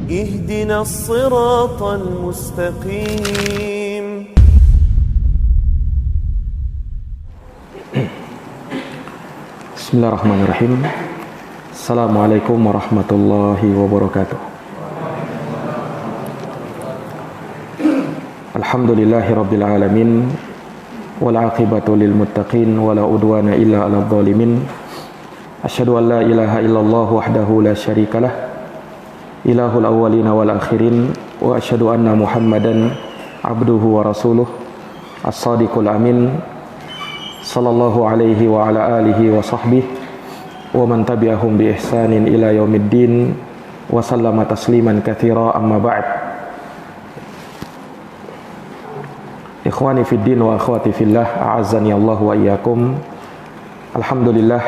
اهدنا الصراط المستقيم. Bismillahirrahmanirrahim. Assalamualaikum warahmatullahi wabarakatuh. Alhamdulillahi rabbil alamin, wal aqibatu lil muttaqin, wala udwana illa 'alal zalimin. Asyhadu an la ilaha illallah wahdahu la syarikalah, ilahul awwalin wal akhirin, wa asyhadu anna Muhammadan abduhu wa rasuluh, as-sadiqul amin, sallallahu alaihi wa ala alihi wa sahbihi wa man tabi'ahum bi ihsanin ila yaumiddin wa sallama tasliman katsira, amma ba'd. Ikhwani fid din wa akhwati fillah, a'azzani Allah wa iyyakum. Alhamdulillah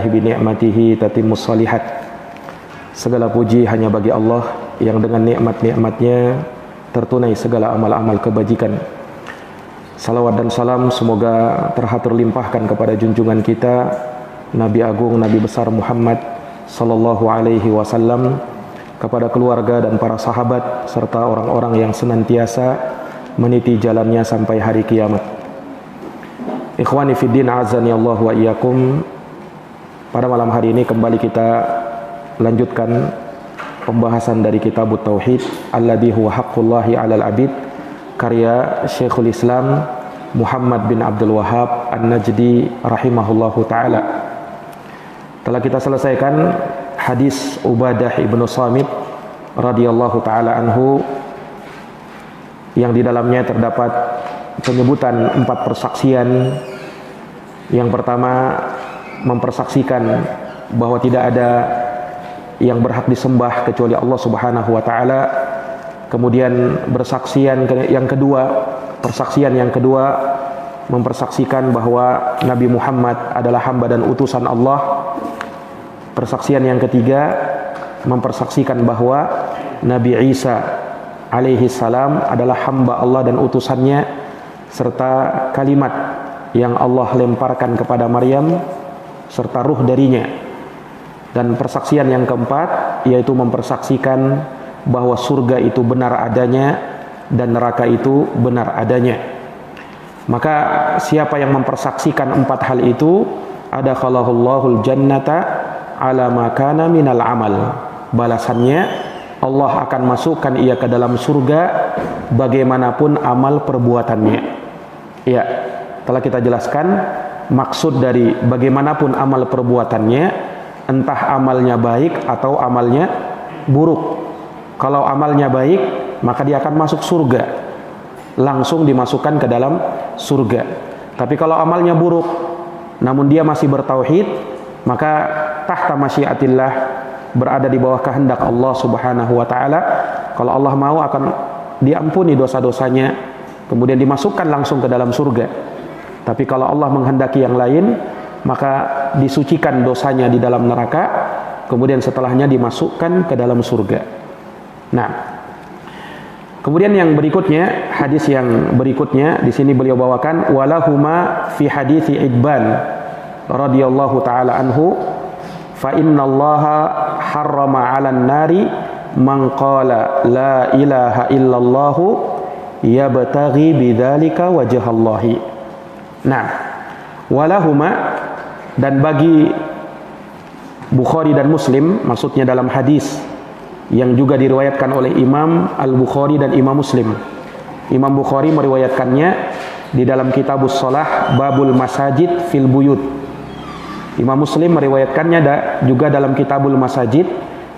bi ni'matihi tatimmus shalihat. Segala puji hanya bagi Allah yang dengan nikmat-nikmatnya tertunai segala amal-amal kebajikan. Salawat dan salam semoga terlimpahkan kepada junjungan kita Nabi Agung, Nabi besar Muhammad sallallahu alaihi wasallam, kepada keluarga dan para sahabat serta orang-orang yang senantiasa meniti jalannya sampai hari kiamat. Ikhwani fiddin, azani Allah wa iyyakum. Pada malam hari ini kembali kita lanjutkan pembahasan dari kitab Tauhid alladzi huwa haqqullahi 'alal 'abid, karya Syekhul Islam Muhammad bin Abdul Wahhab An-Najdi rahimahullahu ta'ala. Telah kita selesaikan hadis Ubadah ibnu Samit radhiyallahu ta'ala anhu, yang di dalamnya terdapat penyebutan 4 persaksian. Yang pertama, mempersaksikan bahwa tidak ada yang berhak disembah kecuali Allah Subhanahu wa ta'ala. Kemudian persaksian yang kedua mempersaksikan bahwa Nabi Muhammad adalah hamba dan utusan Allah. Persaksian yang ketiga mempersaksikan bahwa Nabi Isa alaihi salam adalah hamba Allah dan utusannya, serta kalimat yang Allah lemparkan kepada Maryam serta ruh darinya. Dan persaksian yang keempat yaitu mempersaksikan bahwa surga itu benar adanya dan neraka itu benar adanya. Maka siapa yang mempersaksikan 4 hal itu, adakhalahul jannata ala ma kana minal amal. Balasannya, Allah akan masukkan ia ke dalam surga bagaimanapun amal perbuatannya. Ya, telah kita jelaskan maksud dari bagaimanapun amal perbuatannya, entah amalnya baik atau amalnya buruk. Kalau amalnya baik, maka dia akan masuk surga, langsung dimasukkan ke dalam surga. Tapi kalau amalnya buruk, namun dia masih bertauhid, maka tahta masyiatillah, berada di bawah kehendak Allah Subhanahu wa ta'ala. Kalau Allah mau akan diampuni dosa-dosanya, kemudian dimasukkan langsung ke dalam surga. Tapi kalau Allah menghendaki yang lain, maka disucikan dosanya di dalam neraka, kemudian setelahnya dimasukkan ke dalam surga. Nah, kemudian yang berikutnya, hadis yang berikutnya di sini beliau bawakan walahuma fi hadits Idban radhiyallahu taala anhu, fa innallaha harrama 'alan nari man qala la ilaha illallah yabtaghi bidzalika wajhallahi. Nah, walahuma, dan bagi Bukhari dan Muslim, maksudnya dalam hadis yang juga diriwayatkan oleh Imam Al-Bukhari dan Imam Muslim. Imam Bukhari meriwayatkannya di dalam Kitabus Shalah Babul Masajid fil Buyut. Imam Muslim meriwayatkannya juga dalam Kitabul Masajid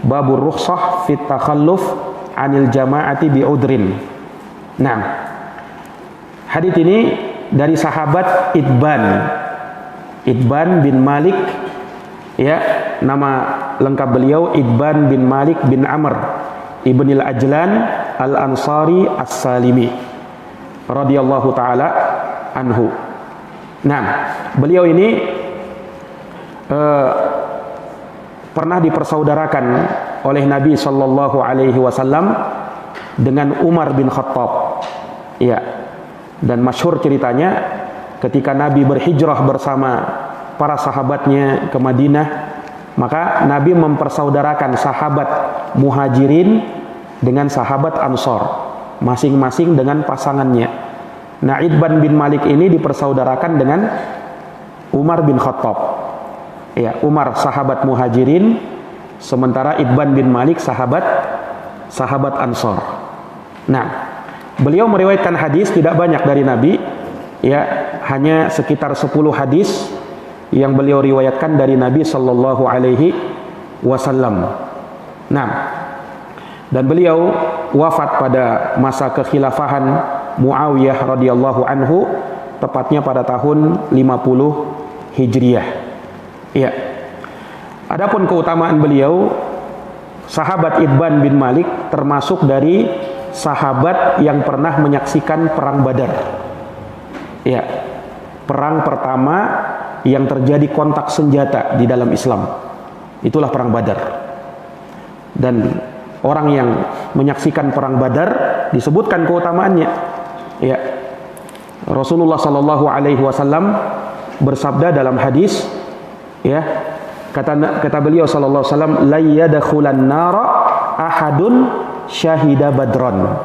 Babur Rukhsah fit Takhalluf anil Jama'ati bi Udrin. Nah, hadits ini dari sahabat Idban bin Malik, ya, nama lengkap beliau Idban bin Malik bin Amr ibnil Ajlan al-Ansari as-Salimi radhiyallahu ta'ala anhu. Nah, beliau ini pernah dipersaudarakan oleh Nabi sallallahu alaihi wasallam dengan Umar bin Khattab. Ya. Dan masyhur ceritanya ketika Nabi berhijrah bersama para sahabatnya ke Madinah, maka Nabi mempersaudarakan sahabat Muhajirin dengan sahabat Ansor, masing-masing dengan pasangannya. Nah, Itban bin Malik ini dipersaudarakan dengan Umar bin Khattab. Ya, Umar sahabat Muhajirin, sementara Itban bin Malik sahabat Ansor. Nah, beliau meriwayatkan hadis tidak banyak dari Nabi, ya, hanya sekitar 10 hadis yang beliau riwayatkan dari Nabi sallallahu alaihi wasallam. Nah, dan beliau wafat pada masa kekhilafahan Muawiyah radhiyallahu anhu, tepatnya pada tahun 50 Hijriah. Ya. Adapun keutamaan beliau, sahabat Itban bin Malik termasuk dari sahabat yang pernah menyaksikan perang Badar. Ya. Perang pertama yang terjadi kontak senjata di dalam Islam. Itulah perang Badar. Dan orang yang menyaksikan perang Badar disebutkan keutamaannya. Ya. Rasulullah sallallahu alaihi wasallam bersabda dalam hadis, ya, kata beliau sallallahu alaihi wasallam, la yadkhulan nara ahadun syahida badron.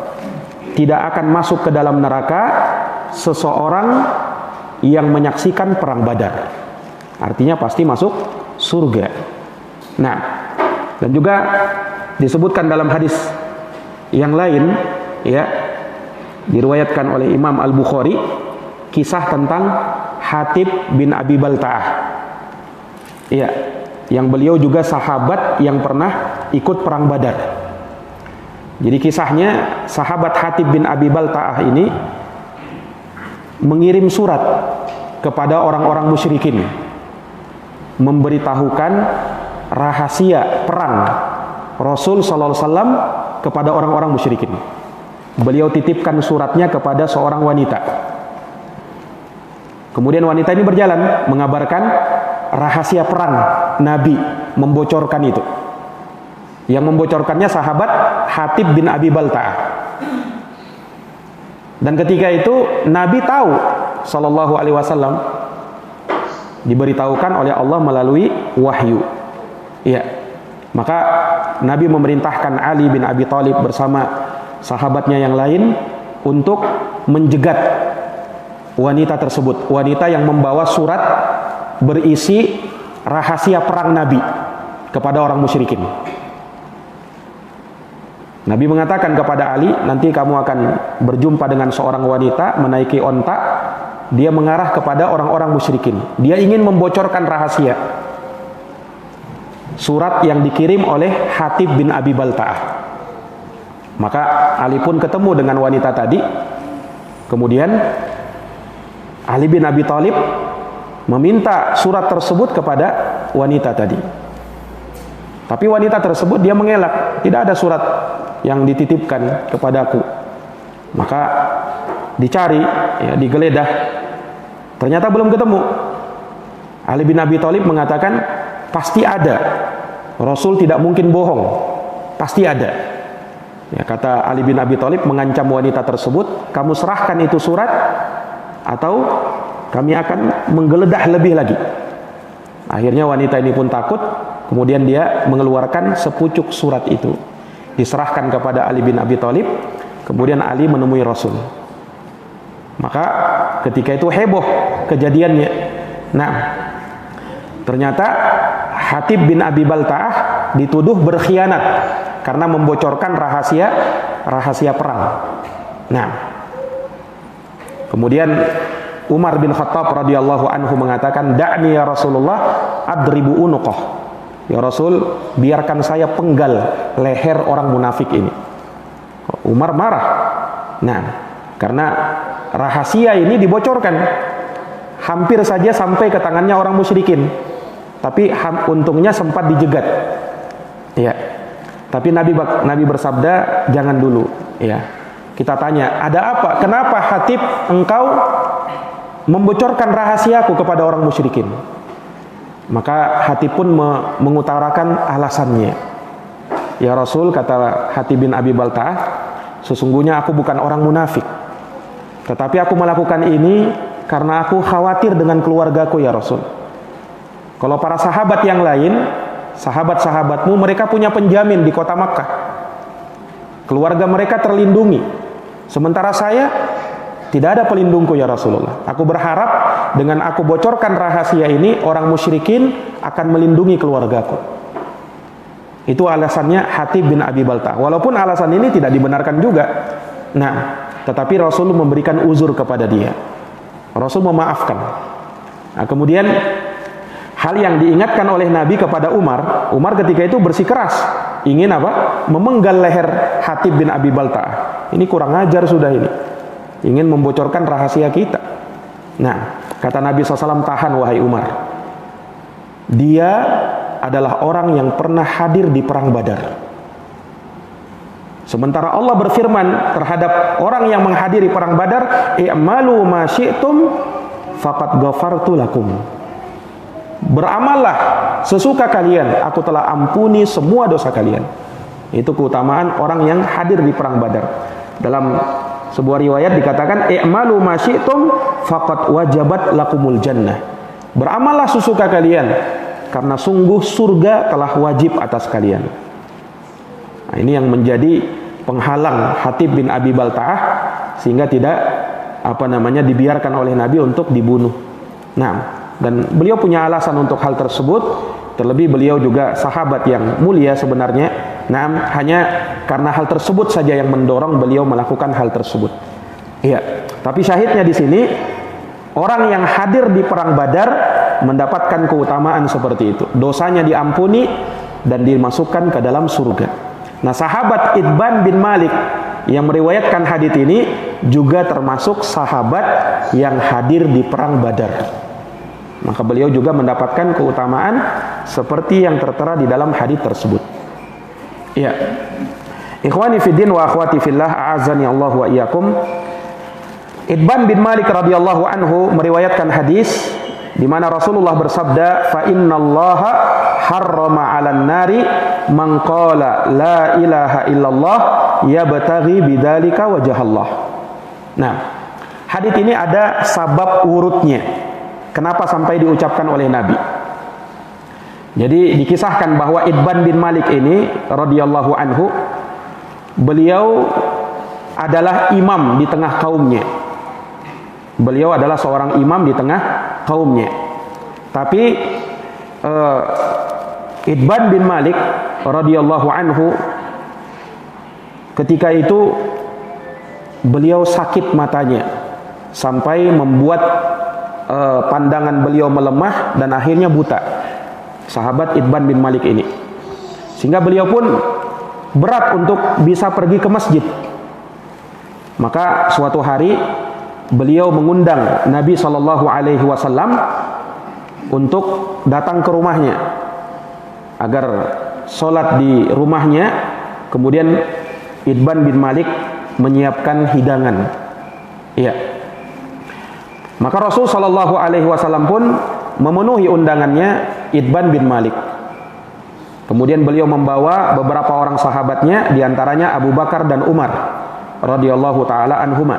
Tidak akan masuk ke dalam neraka seseorang yang menyaksikan perang Badar. Artinya pasti masuk surga. Nah, dan juga disebutkan dalam hadis yang lain, ya, diriwayatkan oleh Imam Al-Bukhari, kisah tentang Hatib bin Abi Balta'ah. Ya, yang beliau juga sahabat yang pernah ikut perang Badar. Jadi kisahnya, sahabat Hatib bin Abi Balta'ah ini mengirim surat kepada orang-orang musyrikin, memberitahukan rahasia perang Rasul sallallahu alaihi wasallam kepada orang-orang musyrikin. Beliau titipkan suratnya kepada seorang wanita. Kemudian wanita ini berjalan mengabarkan rahasia perang Nabi, membocorkan itu. Yang membocorkannya sahabat Hatib bin Abi Balta'ah. Dan ketika itu Nabi tahu sallallahu alaihi wasallam, diberitahukan oleh Allah melalui wahyu. Iya. Maka Nabi memerintahkan Ali bin Abi Thalib bersama sahabatnya yang lain untuk menjegat wanita tersebut, wanita yang membawa surat berisi rahasia perang Nabi kepada orang musyrikin. Nabi mengatakan kepada Ali, nanti kamu akan berjumpa dengan seorang wanita menaiki onta, dia mengarah kepada orang-orang musyrikin. Dia ingin membocorkan rahasia surat yang dikirim oleh Hatib bin Abi Balta'ah. Maka Ali pun ketemu dengan wanita tadi. Kemudian Ali bin Abi Thalib meminta surat tersebut kepada wanita tadi. Tapi wanita tersebut dia mengelak, tidak ada surat yang dititipkan kepadaku. Maka dicari, ya, digeledah, ternyata belum ketemu. Ali bin Abi Thalib mengatakan, pasti ada, Rasul tidak mungkin bohong, pasti ada. Ya, kata Ali bin Abi Thalib mengancam wanita tersebut, kamu serahkan itu surat atau kami akan menggeledah lebih lagi. Akhirnya wanita ini pun takut, kemudian dia mengeluarkan sepucuk surat itu, diserahkan kepada Ali bin Abi Thalib. Kemudian Ali menemui Rasul. Maka ketika itu heboh kejadiannya. Nah, ternyata Hatib bin Abi Balta'ah dituduh berkhianat karena membocorkan rahasia perang. Nah, kemudian Umar bin Khattab radhiyallahu anhu mengatakan, "Da'ni ya Rasulullah adribu unuqah." Ya Rasul, biarkan saya penggal leher orang munafik ini. Umar marah. Nah, karena rahasia ini dibocorkan, hampir saja sampai ke tangannya orang musyrikin. Tapi untungnya sempat dijegat. Ya. Tapi Nabi bersabda, jangan dulu, ya. Kita tanya, ada apa? Kenapa Hatib engkau membocorkan rahasiaku kepada orang musyrikin? Maka Hatib pun mengutarakan alasannya. Ya Rasul, kata Hatib bin Abi Balta'ah, sesungguhnya aku bukan orang munafik, tetapi aku melakukan ini karena aku khawatir dengan keluargaku ya Rasul. Kalau para sahabat yang lain sahabat-sahabatmu mereka punya penjamin di kota Makkah. Keluarga mereka terlindungi. Sementara saya tidak ada pelindungku ya Rasulullah. Aku berharap dengan aku bocorkan rahasia ini, orang musyrikin akan melindungi keluargaku. Itu alasannya Hatib bin Abi Balta'ah. Walaupun alasan ini tidak dibenarkan juga. Nah, tetapi Rasul memberikan uzur kepada dia. Rasul memaafkan. Nah, kemudian hal yang diingatkan oleh Nabi kepada Umar ketika itu bersikeras ingin apa? Memenggal leher Hatib bin Abi Balta'ah. Ini kurang ajar sudah ini. Ingin membocorkan rahasia kita. Nah, kata Nabi SAW, tahan wahai Umar. Dia adalah orang yang pernah hadir di perang Badar. Sementara Allah berfirman terhadap orang yang menghadiri perang Badar, i'malu ma syi'tum faqad ghafartu lakum. Beramallah sesuka kalian, aku telah ampuni semua dosa kalian. Itu keutamaan orang yang hadir di perang Badar. Dalam sebuah riwayat dikatakan, i'malu ma syi'tum faqad wajabat lakumul jannah. Beramallah sesuka kalian, karena sungguh surga telah wajib atas kalian. Nah, ini yang menjadi penghalang Hatib bin Abi Balta'ah sehingga tidak dibiarkan oleh Nabi untuk dibunuh. Nah, dan beliau punya alasan untuk hal tersebut. Terlebih beliau juga sahabat yang mulia sebenarnya. Nah, hanya karena hal tersebut saja yang mendorong beliau melakukan hal tersebut. Iya, tapi syahidnya di sini orang yang hadir di perang Badar mendapatkan keutamaan seperti itu. Dosanya diampuni dan dimasukkan ke dalam surga. Nah, sahabat Itban bin Malik yang meriwayatkan hadits ini juga termasuk sahabat yang hadir di perang Badar. Maka beliau juga mendapatkan keutamaan seperti yang tertera di dalam hadits tersebut. Ya. Ikhwani fiddin wa akhwati fillah, a'azani Allah wa iyyakum. Itban bin Malik radhiyallahu anhu meriwayatkan hadis di mana Rasulullah bersabda, fa innallaha harrama 'alan nari man qala la ilaha illallah yabtaghi bidzalika wajhallah. Nah, hadis ini ada sabab urutnya. Kenapa sampai diucapkan oleh Nabi? Jadi dikisahkan bahwa Itban bin Malik ini radhiyallahu anhu, beliau adalah imam di tengah kaumnya. Beliau adalah seorang imam di tengah kaumnya. Tapi Itban bin Malik radhiyallahu anhu ketika itu beliau sakit matanya sampai membuat pandangan beliau melemah dan akhirnya buta. Sahabat Itban bin Malik ini. Sehingga beliau pun berat untuk bisa pergi ke masjid. Maka suatu hari beliau mengundang Nabi SAW untuk datang ke rumahnya agar sholat di rumahnya. Kemudian Itban bin Malik menyiapkan hidangan. Iya. Maka Rasul SAW pun memenuhi undangannya Itban bin Malik. Kemudian beliau membawa beberapa orang sahabatnya, diantaranya Abu Bakar dan Umar radhiyallahu taala anhuma.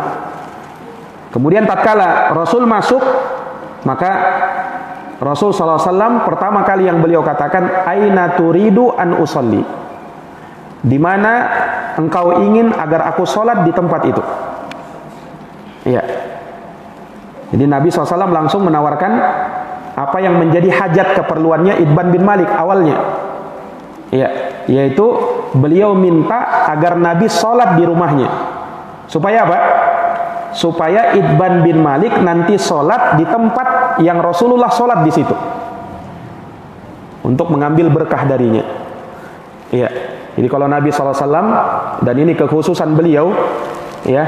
Kemudian tatkala Rasul masuk, maka Rasul SAW pertama kali yang beliau katakan, aina turidu an usolli, di mana engkau ingin agar aku sholat di tempat itu. Iya. Jadi Nabi SAW langsung menawarkan apa yang menjadi hajat keperluannya Itban bin Malik awalnya. Iya, yaitu beliau minta agar Nabi sholat di rumahnya. Supaya apa? Supaya Itban bin Malik nanti sholat di tempat yang Rasulullah sholat di situ, untuk mengambil berkah darinya. Iya. Jadi kalau Nabi SAW, dan ini kekhususan beliau, ya,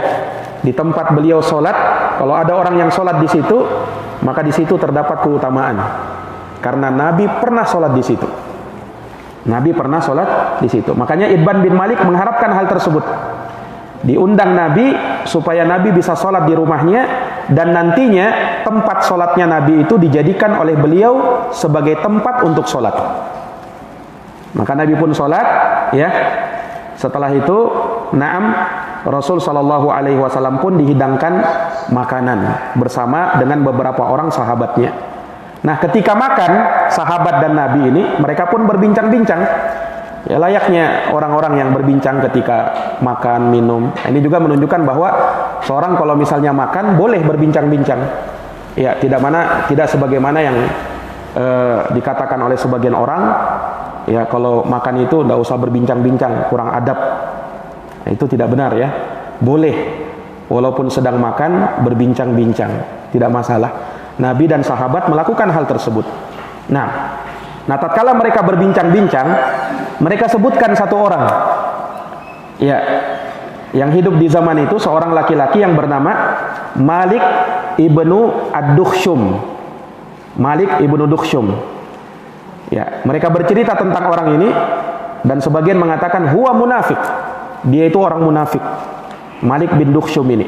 di tempat beliau sholat, kalau ada orang yang sholat di situ, maka di situ terdapat keutamaan, karena Nabi pernah sholat di situ. Nabi pernah sholat di situ. Makanya Itban bin Malik mengharapkan hal tersebut. Diundang Nabi supaya Nabi bisa sholat di rumahnya, dan nantinya tempat sholatnya Nabi itu dijadikan oleh beliau sebagai tempat untuk sholat. Maka Nabi pun sholat, ya. Setelah itu, Rasul SAW pun dihidangkan makanan bersama dengan beberapa orang sahabatnya. Nah, ketika makan, sahabat dan Nabi ini, mereka pun berbincang-bincang. Ya, layaknya orang-orang yang berbincang ketika makan, minum. Nah, ini juga menunjukkan bahwa seorang kalau misalnya makan, boleh berbincang-bincang. Ya, tidak sebagaimana yang dikatakan oleh sebagian orang, ya kalau makan itu tidak usah berbincang-bincang, kurang adab. Nah, itu tidak benar ya. Boleh, walaupun sedang makan, berbincang-bincang. Tidak masalah. Nabi dan sahabat melakukan hal tersebut. Nah, tatkala mereka berbincang-bincang, mereka sebutkan satu orang, ya, yang hidup di zaman itu, seorang laki-laki yang bernama Malik ibnu Ad-Dukhshum. Malik ibnu Dukhshum. Ya, mereka bercerita tentang orang ini dan sebagian mengatakan huwa munafik. Dia itu orang munafik. Malik bin Dukhshum ini.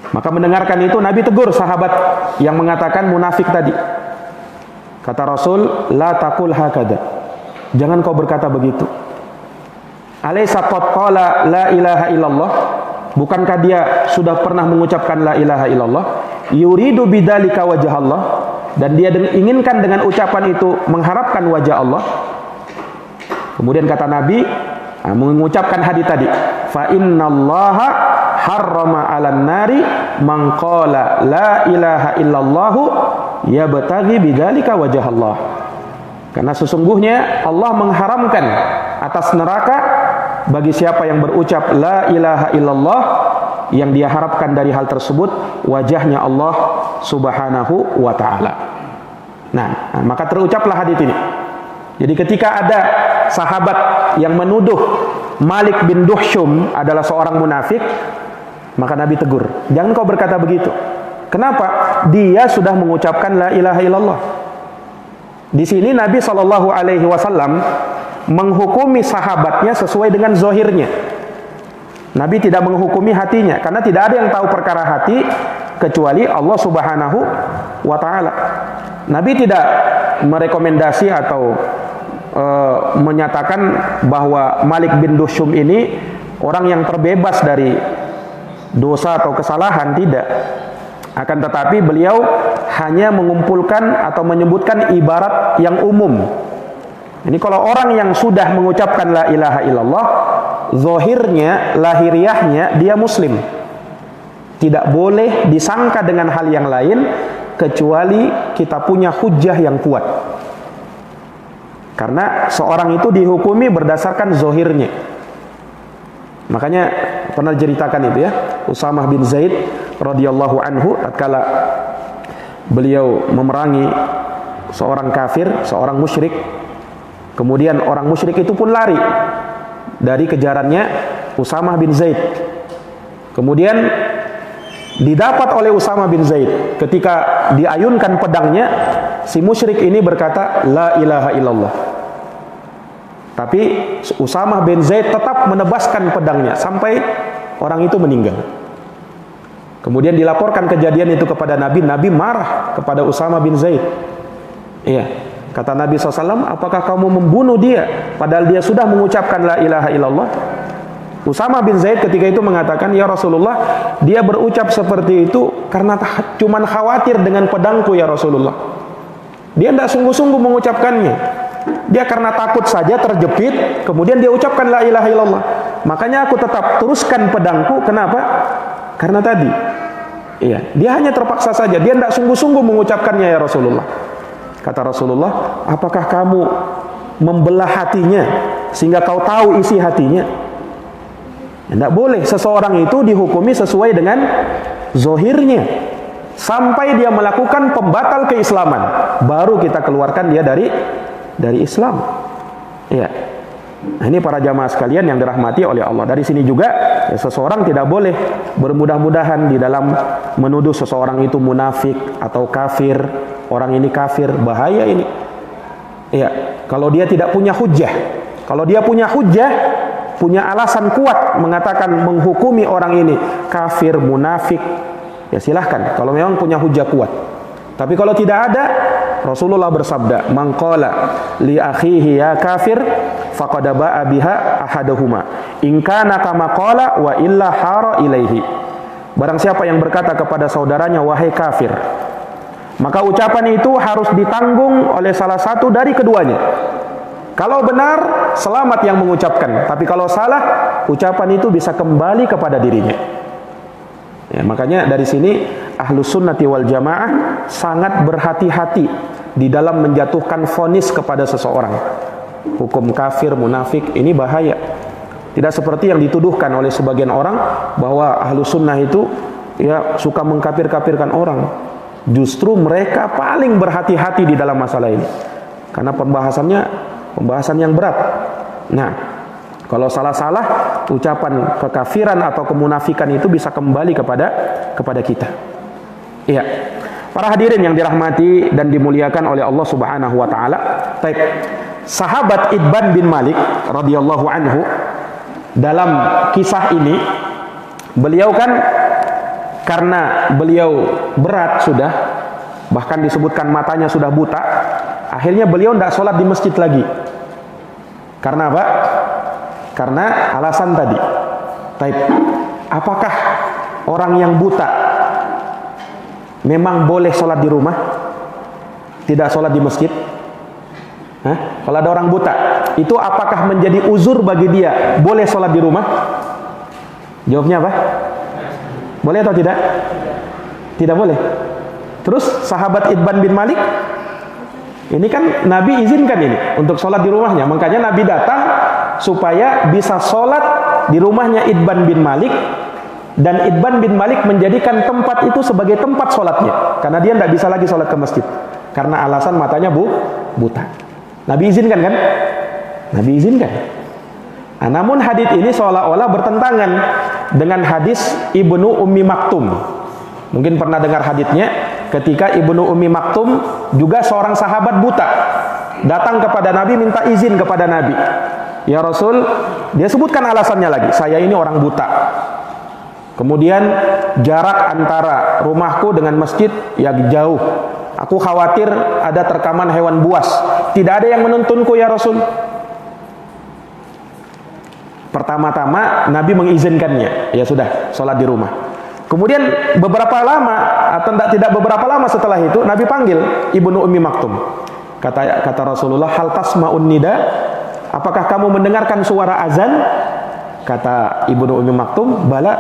Maka mendengarkan itu Nabi tegur sahabat yang mengatakan munafik tadi. Kata Rasul, la taqul hakada. Jangan kau berkata begitu. Alaysa qad qala la ilaha illallah? Bukankah dia sudah pernah mengucapkan la ilaha illallah? Yuridu bidzalika wajh Allah, dan dia inginkan dengan ucapan itu mengharapkan wajah Allah. Kemudian kata Nabi, mengucapkan hadis tadi, fa innallaha harrama 'alan nari man qala la ilaha illallah yabtaghi bidzalika wajh Allah. Karena sesungguhnya Allah mengharamkan atas neraka bagi siapa yang berucap la ilaha illallah, yang dia harapkan dari hal tersebut wajahnya Allah Subhanahu wa taala. Nah, maka terucaplah hadis ini. Jadi ketika ada sahabat yang menuduh Malik bin Dukhshum adalah seorang munafik, maka Nabi tegur, jangan kau berkata begitu. Kenapa? Dia sudah mengucapkan la ilaha illallah. Di sini Nabi SAW menghukumi sahabatnya sesuai dengan zahirnya. Nabi tidak menghukumi hatinya, karena tidak ada yang tahu perkara hati kecuali Allah Subhanahu wa taala. Nabi tidak merekomendasi atau menyatakan bahwa Malik bin Dukhshum ini orang yang terbebas dari dosa atau kesalahan, tidak. Akan tetapi beliau hanya mengumpulkan atau menyebutkan ibarat yang umum. Ini kalau orang yang sudah mengucapkan la ilaha illallah, zahirnya, lahiriahnya dia muslim. Tidak boleh disangka dengan hal yang lain kecuali kita punya hujjah yang kuat. Karena seorang itu dihukumi berdasarkan zahirnya. Makanya pernah diceritakan itu ya, Usamah bin Zaid radhiyallahu anhu tatkala beliau memerangi seorang kafir, seorang musyrik. Kemudian orang musyrik itu pun lari dari kejarannya Usamah bin Zaid. Kemudian didapat oleh Usamah bin Zaid. Ketika diayunkan pedangnya, si musyrik ini berkata la ilaha illallah. Tapi Usamah bin Zaid tetap menebaskan pedangnya sampai orang itu meninggal. Kemudian dilaporkan kejadian itu kepada Nabi. Nabi marah kepada Usamah bin Zaid. Iya, kata Nabi SAW, apakah kamu membunuh dia padahal dia sudah mengucapkan la ilaha illallah? Usamah bin Zaid ketika itu mengatakan, ya Rasulullah, dia berucap seperti itu karena cuman khawatir dengan pedangku ya Rasulullah. Dia tidak sungguh-sungguh mengucapkannya. Dia karena takut saja terjepit, kemudian dia ucapkan la ilaha illallah. Makanya aku tetap teruskan pedangku. Kenapa? Karena tadi, iya, dia hanya terpaksa saja. Dia tidak sungguh-sungguh mengucapkannya ya Rasulullah. Kata Rasulullah, apakah kamu membelah hatinya sehingga kau tahu isi hatinya? Tidak boleh. Seseorang itu dihukumi sesuai dengan zahirnya sampai dia melakukan pembatal keislaman, baru kita keluarkan dia dari Islam. Ya. Nah, ini para jamaah sekalian yang dirahmati oleh Allah. Dari sini juga ya, seseorang tidak boleh bermudah-mudahan di dalam menuduh seseorang itu munafik atau kafir. Orang ini kafir, bahaya ini. Ya, kalau dia tidak punya hujjah. Kalau dia punya hujjah, punya alasan kuat mengatakan menghukumi orang ini kafir, munafik, ya silahkan. Kalau memang punya hujjah kuat. Tapi kalau tidak ada, Rasulullah bersabda, "Man qala li akhihi ya kafir faqad ba'a biha ahaduhuma. In kana kama qala wa illa hara ilaihi." Barang siapa yang berkata kepada saudaranya wahai kafir, maka ucapan itu harus ditanggung oleh salah satu dari keduanya. Kalau benar, selamat yang mengucapkan. Tapi kalau salah, ucapan itu bisa kembali kepada dirinya. Ya, makanya dari sini Ahlus Sunnati wal Jamaah sangat berhati-hati di dalam menjatuhkan vonis kepada seseorang. Hukum kafir, munafik, ini bahaya. Tidak seperti yang dituduhkan oleh sebagian orang bahwa Ahlus Sunnah itu ya suka mengkafir-kafirkan orang. Justru mereka paling berhati-hati di dalam masalah ini. Karena pembahasan yang berat. Nah, kalau salah-salah ucapan kekafiran atau kemunafikan itu bisa kembali kepada kita. Iya. Para hadirin yang dirahmati dan dimuliakan oleh Allah Subhanahu wa taala. Baik. Sahabat Itban bin Malik radhiyallahu anhu, dalam kisah ini beliau kan karena beliau berat sudah, bahkan disebutkan matanya sudah buta, akhirnya beliau tidak sholat di masjid lagi. Karena apa? Karena alasan tadi. Taib. Apakah orang yang buta memang boleh sholat di rumah, tidak sholat di masjid? Hah? Kalau ada orang buta, itu apakah menjadi uzur bagi dia boleh sholat di rumah? Jawabnya apa? Boleh atau tidak? Tidak boleh. Terus sahabat Itban bin Malik, ini kan Nabi izinkan ini untuk sholat di rumahnya. Makanya Nabi datang supaya bisa sholat di rumahnya Itban bin Malik. Dan Itban bin Malik menjadikan tempat itu sebagai tempat sholatnya. Karena dia tidak bisa lagi sholat ke masjid. Karena alasan matanya buta. Nabi izinkan kan? Nabi izinkan. Nah, namun hadis ini seolah-olah bertentangan dengan hadis Ibnu Ummi Maktum. Mungkin pernah dengar hadisnya, ketika Ibnu Ummi Maktum juga seorang sahabat buta, datang kepada Nabi minta izin kepada Nabi. Ya Rasul, dia sebutkan alasannya lagi, saya ini orang buta. Kemudian jarak antara rumahku dengan masjid ya jauh. Aku khawatir ada terkaman hewan buas. Tidak ada yang menuntunku ya Rasul. Pertama-tama Nabi mengizinkannya. Ya sudah, sholat di rumah. Kemudian beberapa lama atau tidak beberapa lama setelah itu Nabi panggil Ibnu Ummi Maktum. Kata Rasulullah, hal tasma'un nida? Apakah kamu mendengarkan suara azan? Kata Ibnu Ummi Maktum, bala,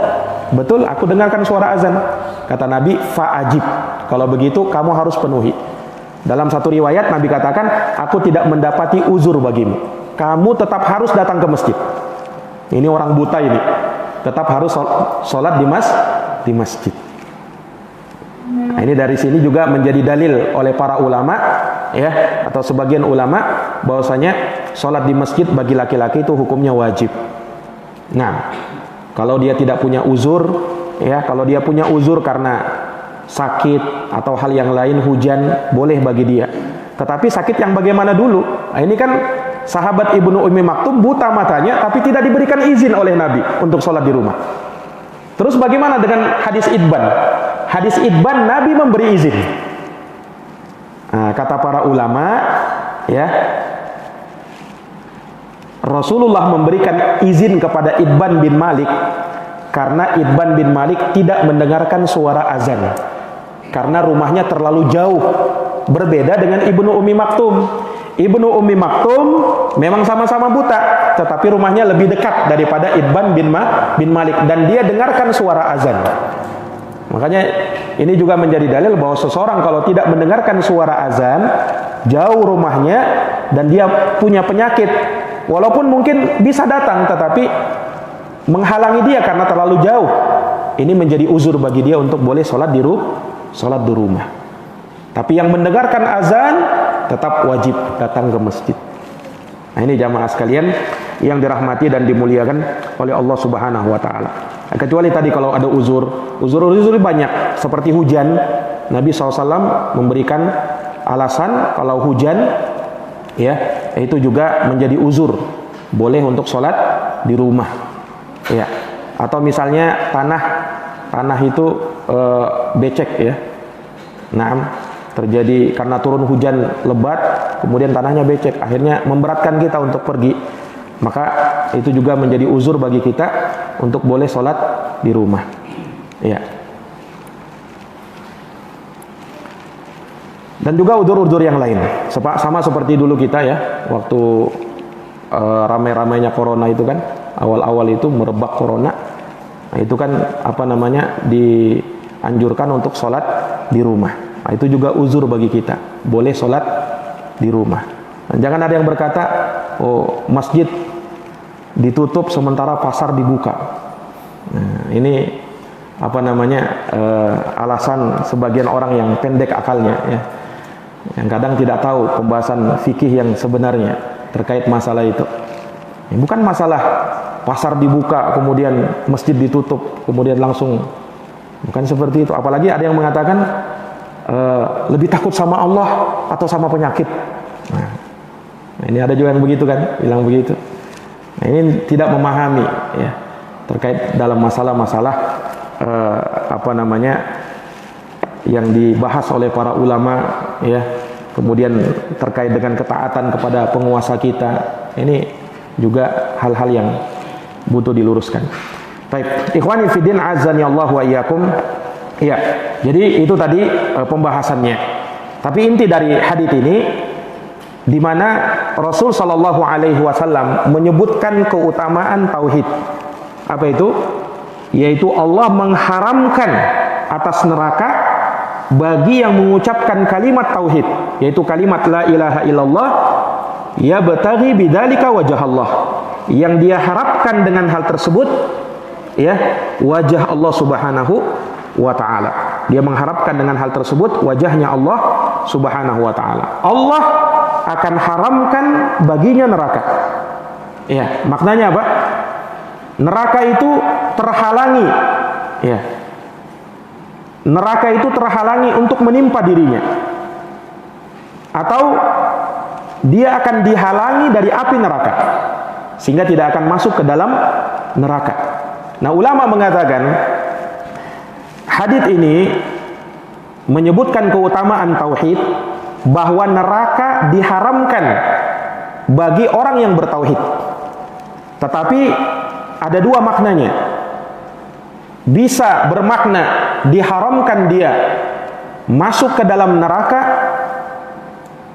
betul aku dengarkan suara azan. Kata Nabi, fa'ajib. Kalau begitu kamu harus penuhi. Dalam satu riwayat Nabi katakan, aku tidak mendapati uzur bagimu. Kamu tetap harus datang ke masjid. Ini orang buta ini, tetap harus sholat di masjid. Nah, ini dari sini juga menjadi dalil oleh para ulama, ya, atau sebagian ulama, bahwasanya sholat di masjid bagi laki-laki itu hukumnya wajib. Nah, kalau dia tidak punya uzur, ya, kalau dia punya uzur karena sakit atau hal yang lain, hujan, boleh bagi dia. Tetapi sakit yang bagaimana dulu? Nah, ini kan sahabat Ibnu Ummi Maktum buta matanya, tapi tidak diberikan izin oleh Nabi untuk sholat di rumah. Terus bagaimana dengan hadis Itban? Hadis Itban Nabi memberi izin. Nah, kata para ulama, ya, Rasulullah memberikan izin kepada Itban bin Malik karena Itban bin Malik tidak mendengarkan suara azan. Karena rumahnya terlalu jauh, berbeda dengan Ibnu Ummi Maktum. Ibnu Ummi Maktum memang sama-sama buta, tetapi rumahnya lebih dekat daripada Itban bin Malik dan dia dengarkan suara azan. Makanya ini juga menjadi dalil bahwa seseorang kalau tidak mendengarkan suara azan, jauh rumahnya dan dia punya penyakit, walaupun mungkin bisa datang tetapi menghalangi dia karena terlalu jauh, ini menjadi uzur bagi dia untuk boleh sholat di rumah. Tapi yang mendengarkan azan tetap wajib datang ke masjid. Nah, ini jamaah sekalian yang dirahmati dan dimuliakan oleh Allah Subhanahu wa taala. Kecuali tadi kalau ada uzur banyak seperti hujan. Nabi SAW memberikan alasan kalau hujan, ya, itu juga menjadi uzur, boleh untuk sholat di rumah, ya. Atau misalnya tanah itu becek, ya. Nah, terjadi karena turun hujan lebat, kemudian tanahnya becek, akhirnya memberatkan kita untuk pergi, maka itu juga menjadi uzur bagi kita untuk boleh sholat di rumah, ya. Dan juga udzur-udzur yang lain. Sama seperti dulu kita ya, waktu ramai-ramainya corona itu kan, awal-awal itu merebak corona. Nah, itu kan dianjurkan untuk sholat di rumah. Nah, itu juga uzur bagi kita. Boleh sholat di rumah. Dan jangan ada yang berkata, oh masjid ditutup sementara pasar dibuka. Nah, ini alasan sebagian orang yang pendek akalnya ya, yang kadang tidak tahu pembahasan fikih yang sebenarnya terkait masalah itu. Bukan masalah pasar dibuka kemudian masjid ditutup kemudian langsung, bukan seperti itu. Apalagi ada yang mengatakan lebih takut sama Allah atau sama penyakit. Nah, ini ada juga yang begitu kan, bilang begitu. Nah, ini tidak memahami ya terkait dalam masalah-masalah yang dibahas oleh para ulama ya, kemudian terkait dengan ketaatan kepada penguasa kita. Ini juga hal-hal yang butuh diluruskan. Baik, ikhwani fiddin azani Allah wa iyyakum. Ya, jadi itu tadi pembahasannya. Tapi inti dari hadits ini di mana Rasul sallallahu alaihi wasallam menyebutkan keutamaan tauhid. Apa itu? Yaitu Allah mengharamkan atas neraka bagi yang mengucapkan kalimat tauhid, yaitu kalimat la ilaha illallah yabtaghi bidzalika wajah Allah, yang dia harapkan dengan hal tersebut ya wajah Allah Subhanahu wa taala. Dia mengharapkan dengan hal tersebut wajahnya Allah Subhanahu wa taala. Allah akan haramkan baginya neraka. Ya, maknanya apa? Neraka itu terhalangi ya. Neraka itu terhalangi untuk menimpa dirinya. Atau dia akan dihalangi dari api neraka sehingga tidak akan masuk ke dalam neraka. Nah, ulama mengatakan hadits ini menyebutkan keutamaan tauhid, bahwa neraka diharamkan bagi orang yang bertauhid. Tetapi ada dua maknanya. Bisa bermakna diharamkan dia masuk ke dalam neraka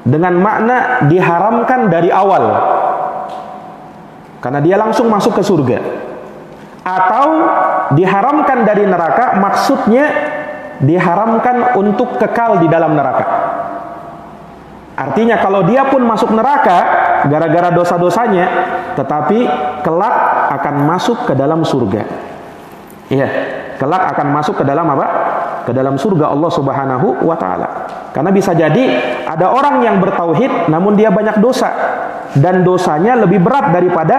dengan makna diharamkan dari awal karena dia langsung masuk ke surga, atau diharamkan dari neraka maksudnya diharamkan untuk kekal di dalam neraka. Artinya kalau dia pun masuk neraka gara-gara dosa-dosanya, tetapi kelak akan masuk ke dalam surga. Iya, kelak akan masuk ke dalam apa? Ke dalam surga Allah Subhanahu wa taala. Karena bisa jadi ada orang yang bertauhid namun dia banyak dosa dan dosanya lebih berat daripada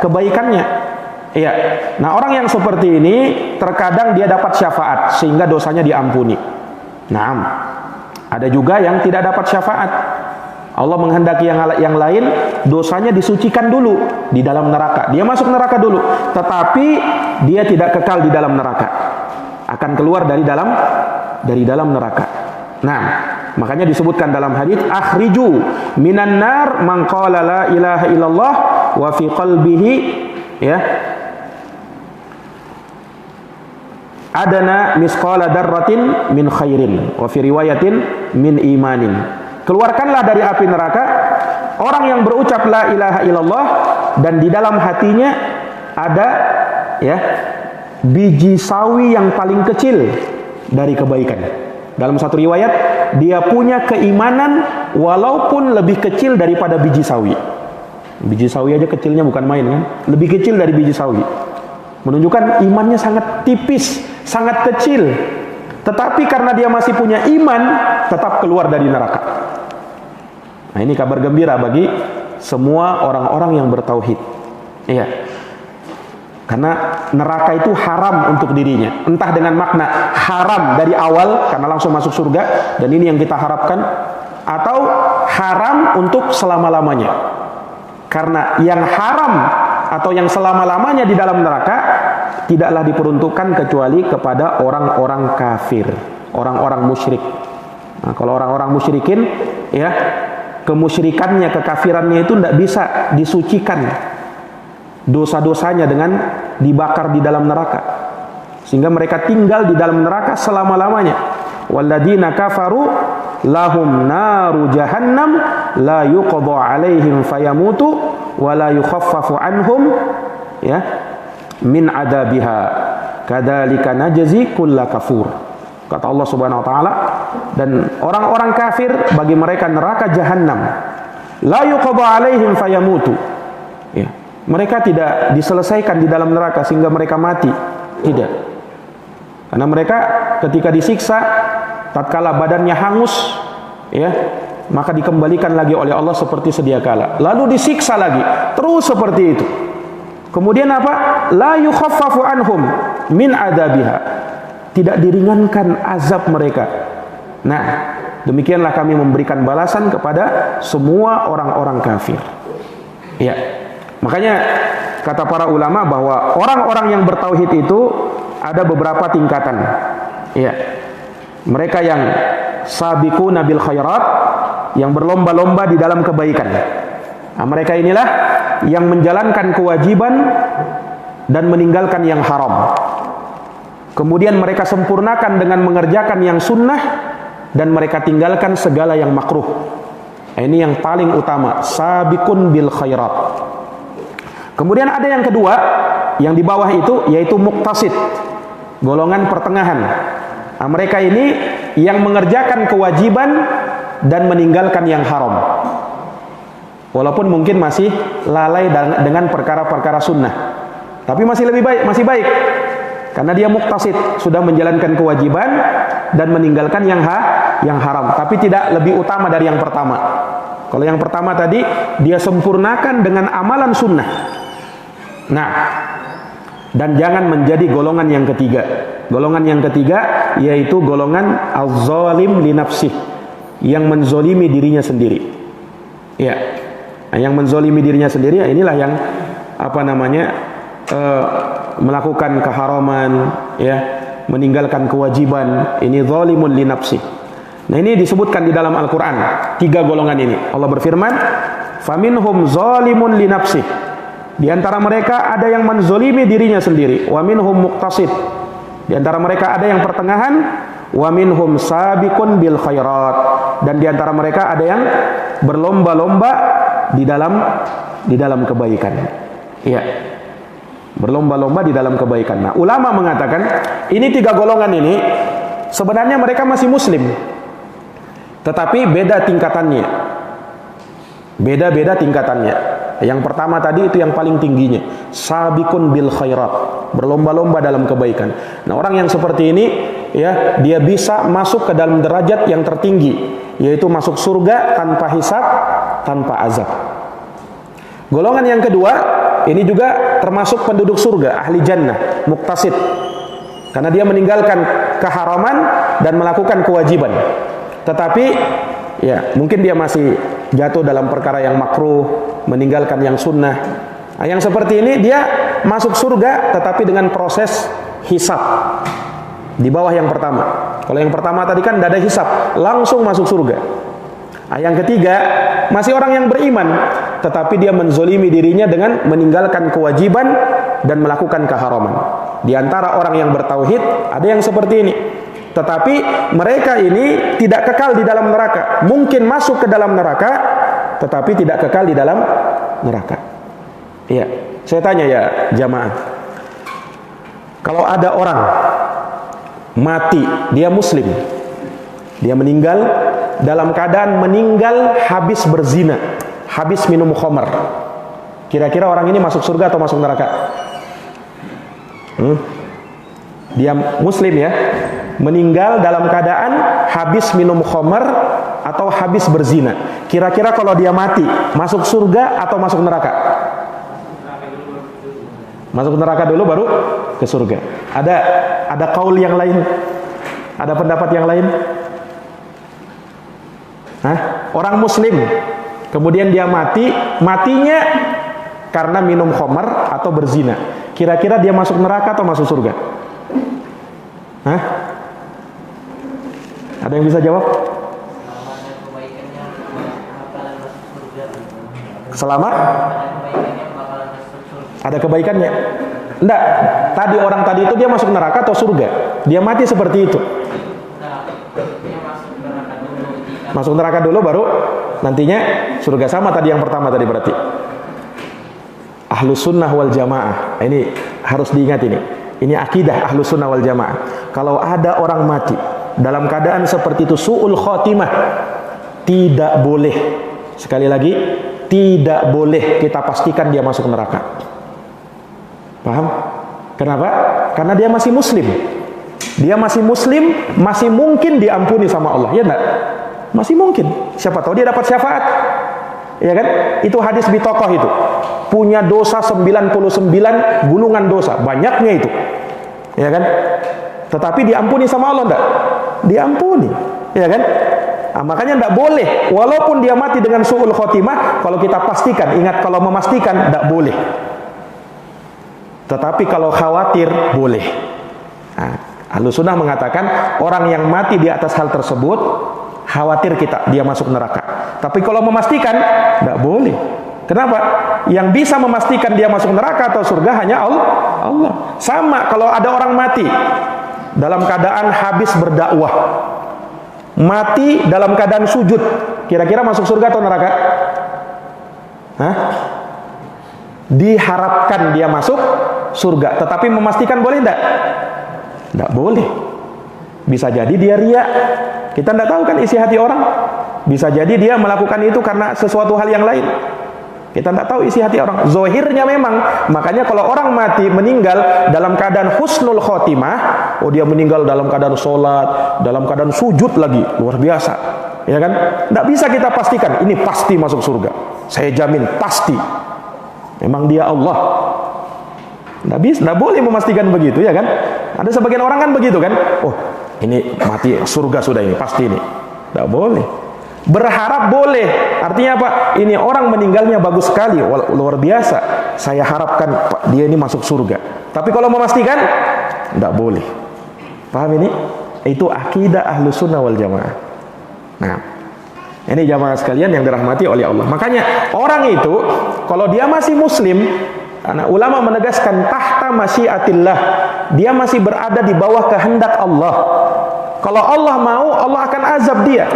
kebaikannya. Iya. Nah, orang yang seperti ini terkadang dia dapat syafaat sehingga dosanya diampuni. Naam. Ada juga yang tidak dapat syafaat. Allah menghendaki yang lain dosanya disucikan dulu di dalam neraka. Dia masuk neraka dulu, tetapi dia tidak kekal di dalam neraka. Akan keluar dari dalam neraka. Nah, makanya disebutkan dalam hadits akhriju minan nar man qala la ilaha illallah wa fi qalbihi ya adana misqala darratin min khairin wa fi riwayatin min imanin. Keluarkanlah dari api neraka orang yang berucap la ilaha illallah dan di dalam hatinya ada ya biji sawi yang paling kecil dari kebaikan. Dalam satu riwayat dia punya keimanan walaupun lebih kecil daripada biji sawi. Biji sawi aja kecilnya bukan main kan? Lebih kecil dari biji sawi. Menunjukkan imannya sangat tipis, sangat kecil. Tetapi karena dia masih punya iman, tetap keluar dari neraka. Nah, ini kabar gembira bagi semua orang-orang yang bertauhid. Iya. Karena neraka itu haram untuk dirinya. Entah dengan makna haram dari awal karena langsung masuk surga, dan ini yang kita harapkan, atau haram untuk selama-lamanya. Karena yang haram atau yang selama-lamanya di dalam neraka tidaklah diperuntukkan kecuali kepada orang-orang kafir, orang-orang musyrik. Nah, kalau orang-orang musyrikin ya, kemusyrikannya, kekafirannya itu tidak bisa disucikan dosa-dosanya dengan dibakar di dalam neraka, sehingga mereka tinggal di dalam neraka selama-lamanya. Walladzina kafaru lahum naru jahannam la yuqadha 'alaihim fayamutu wa la yukhaffafu anhum ya min adabiha kadzalika najzi kulla kafur. Kata Allah Subhanahu wa taala, dan orang-orang kafir bagi mereka neraka jahannam la yuqadha 'alaihim fayamutu. Ya, mereka tidak diselesaikan di dalam neraka sehingga mereka mati. Tidak. Karena mereka ketika disiksa tatkala badannya hangus, ya, maka dikembalikan lagi oleh Allah seperti sedia kala. Lalu disiksa lagi, terus seperti itu. Kemudian apa? La yukhaffafu anhum min adabiha. Tidak diringankan azab mereka. Nah, demikianlah kami memberikan balasan kepada semua orang-orang kafir. Ya. Makanya kata para ulama bahwa orang-orang yang bertauhid itu ada beberapa tingkatan. Ya. Mereka yang sabiquna bil khairat, yang berlomba-lomba di dalam kebaikan. Nah, mereka inilah yang menjalankan kewajiban dan meninggalkan yang haram. Kemudian mereka sempurnakan dengan mengerjakan yang sunnah dan mereka tinggalkan segala yang makruh. Nah, ini yang paling utama, sabiqun bil khairat. Kemudian ada yang kedua, yang di bawah itu yaitu muqtasid, golongan pertengahan. Nah, mereka ini yang mengerjakan kewajiban dan meninggalkan yang haram. Walaupun mungkin masih lalai dengan perkara-perkara sunnah, tapi masih lebih baik, masih baik. Karena dia muqtasid, sudah menjalankan kewajiban dan meninggalkan yang haram, tapi tidak lebih utama dari yang pertama. Kalau yang pertama tadi dia sempurnakan dengan amalan sunnah. Nah, dan jangan menjadi golongan yang ketiga. Golongan yang ketiga yaitu golongan az-zalim li nafsih, yang menzolimi dirinya sendiri. Ya, nah, yang menzolimi dirinya sendiri, inilah yang melakukan keharaman, ya, meninggalkan kewajiban. Ini zalimun li nafsih. Nah, ini disebutkan di dalam Al-Quran, 3 golongan ini. Allah berfirman, faminhum zalimun li nafsih. Di antara mereka ada yang menzolimi dirinya sendiri. Wa minhum muqtasid. Di antara mereka ada yang pertengahan. Wa minhum sabiqun bil khairat. Dan di antara mereka ada yang berlomba-lomba di dalam kebaikan. Iya. Berlomba-lomba di dalam kebaikan. Nah, ulama mengatakan ini 3 golongan ini sebenarnya mereka masih muslim, tetapi beda tingkatannya. Beda-beda tingkatannya. Yang pertama tadi itu yang paling tingginya, sabiqun bil khairat, berlomba-lomba dalam kebaikan. Nah, orang yang seperti ini, ya, dia bisa masuk ke dalam derajat yang tertinggi, yaitu masuk surga tanpa hisab, tanpa azab. Golongan yang kedua, ini juga termasuk penduduk surga, ahli jannah, muqtasid. Karena dia meninggalkan keharaman dan melakukan kewajiban. Tetapi ya, mungkin dia masih jatuh dalam perkara yang makruh, meninggalkan yang sunnah. Nah, yang seperti ini dia masuk surga tetapi dengan proses hisab di bawah yang pertama. Kalau yang pertama tadi kan tidak ada hisab, langsung masuk surga. Nah, yang ketiga masih orang yang beriman, tetapi dia menzolimi dirinya dengan meninggalkan kewajiban dan melakukan keharaman. Di antara orang yang bertauhid ada yang seperti ini. Tetapi mereka ini tidak kekal di dalam neraka. Mungkin masuk ke dalam neraka, tetapi tidak kekal di dalam neraka. Iya, saya tanya ya jamaah. Kalau ada orang mati, dia muslim, dia meninggal dalam keadaan meninggal habis berzina, habis minum khamar. Kira-kira orang ini masuk surga atau masuk neraka? Dia muslim ya, meninggal dalam keadaan habis minum khamar atau habis berzina. Kira-kira kalau dia mati, masuk surga atau masuk neraka? Masuk neraka dulu baru ke surga. Ada kaul yang lain? Ada pendapat yang lain? Hah? Orang muslim kemudian dia matinya karena minum khamar atau berzina. Kira-kira dia masuk neraka atau masuk surga? Hah? Ada yang bisa jawab? Selama ada kebaikannya? Enggak. Tadi orang tadi itu dia masuk neraka atau surga? Dia mati seperti itu. Masuk neraka dulu baru nantinya surga. Sama tadi yang pertama tadi berarti. Ahlus sunnah wal jamaah. Ini harus diingat ini. Ini akidah ahlus sunnah wal jamaah. Kalau ada orang mati dalam keadaan seperti itu su'ul khotimah, tidak boleh. Sekali lagi, tidak boleh kita pastikan dia masuk neraka. Paham? Kenapa? Karena dia masih muslim. Dia masih muslim, masih mungkin diampuni sama Allah. Ya enggak? Masih mungkin. Siapa tahu dia dapat syafaat. Ya kan? Itu hadis bitokoh itu. Punya dosa 99 gulungan dosa. Banyaknya itu. Ya kan? Tetapi diampuni sama Allah enggak? Diampuni. Ya kan? Nah, makanya enggak boleh. Walaupun dia mati dengan su'ul khotimah, kalau kita pastikan, ingat kalau memastikan enggak boleh. Tetapi kalau khawatir boleh. Nah, Ahlus Sunnah mengatakan orang yang mati di atas hal tersebut khawatir kita dia masuk neraka. Tapi kalau memastikan tidak boleh. Kenapa? Yang bisa memastikan dia masuk neraka atau surga hanya Allah. Sama kalau ada orang mati dalam keadaan habis berdakwah, mati dalam keadaan sujud, kira-kira masuk surga atau neraka? Hah? Diharapkan dia masuk surga, tetapi memastikan boleh tidak? Tidak boleh. Bisa jadi dia riya. Kita tidak tahu kan isi hati orang. Bisa jadi dia melakukan itu karena sesuatu hal yang lain. Kita tidak tahu isi hati orang. Zohirnya memang. Makanya kalau orang mati meninggal dalam keadaan husnul khotimah, oh dia meninggal dalam keadaan sholat, dalam keadaan sujud lagi, luar biasa. Ya kan? Tidak bisa kita pastikan ini pasti masuk surga. Saya jamin pasti. Memang dia Allah. Tidak boleh memastikan begitu, ya kan? Ada sebagian orang kan begitu kan? Oh, ini mati surga sudah ini, pasti ini. Tidak boleh. Berharap boleh. Artinya apa? Ini orang meninggalnya bagus sekali, luar biasa. Saya harapkan dia ini masuk surga. Tapi kalau memastikan, tidak boleh. Paham ini? Itu akidah Ahlus Sunnah wal Jamaah. Nah, ini jamaah sekalian yang dirahmati oleh Allah. Makanya orang itu kalau dia masih muslim, ulama menegaskan tahta masyiatillah, dia masih berada di bawah kehendak Allah. Kalau Allah mau, Allah akan azab dia.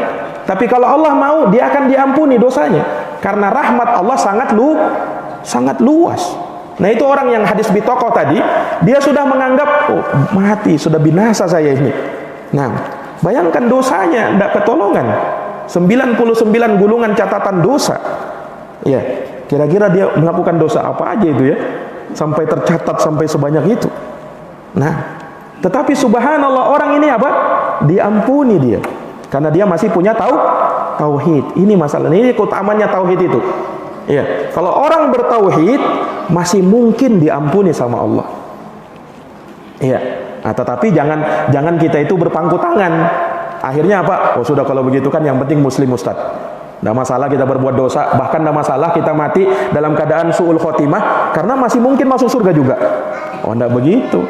Tapi kalau Allah mau, dia akan diampuni dosanya. Karena rahmat Allah sangat luas. Nah itu orang yang hadis bitokoh tadi, dia sudah menganggap, oh mati, sudah binasa saya ini. Nah, bayangkan dosanya, tidak ketolongan. 99 gulungan catatan dosa. Ya, kira-kira dia melakukan dosa apa aja itu ya, sampai tercatat sampai sebanyak itu. Nah, tetapi subhanallah orang ini apa? Diampuni dia. Karena dia masih punya tauhid. Ini masalahnya, ini keutamanya tauhid itu. Ya, kalau orang bertauhid masih mungkin diampuni sama Allah. Iya. Nah, tetapi jangan kita itu berpangku tangan. Akhirnya apa? Oh sudah kalau begitu kan yang penting muslim Ustaz. Tidak masalah kita berbuat dosa, bahkan tidak masalah kita mati dalam keadaan su'ul khotimah, karena masih mungkin masuk surga juga. Oh tidak begitu.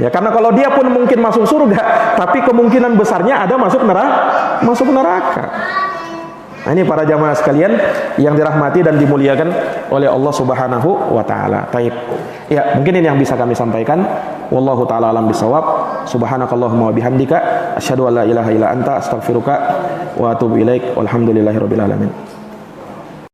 Ya karena kalau dia pun mungkin masuk surga, tapi kemungkinan besarnya ada masuk neraka. Nah, ini para jamaah sekalian yang dirahmati dan dimuliakan oleh Allah Subhanahu wa taala. Taib. Ya, mungkin ini yang bisa kami sampaikan. Wallahu taala alam bisawab. Subhanakallahumma wa bihamdika asyhadu an la ilaha illa anta astaghfiruka wa atubu ilaik. Walhamdulillahirabbil alamin.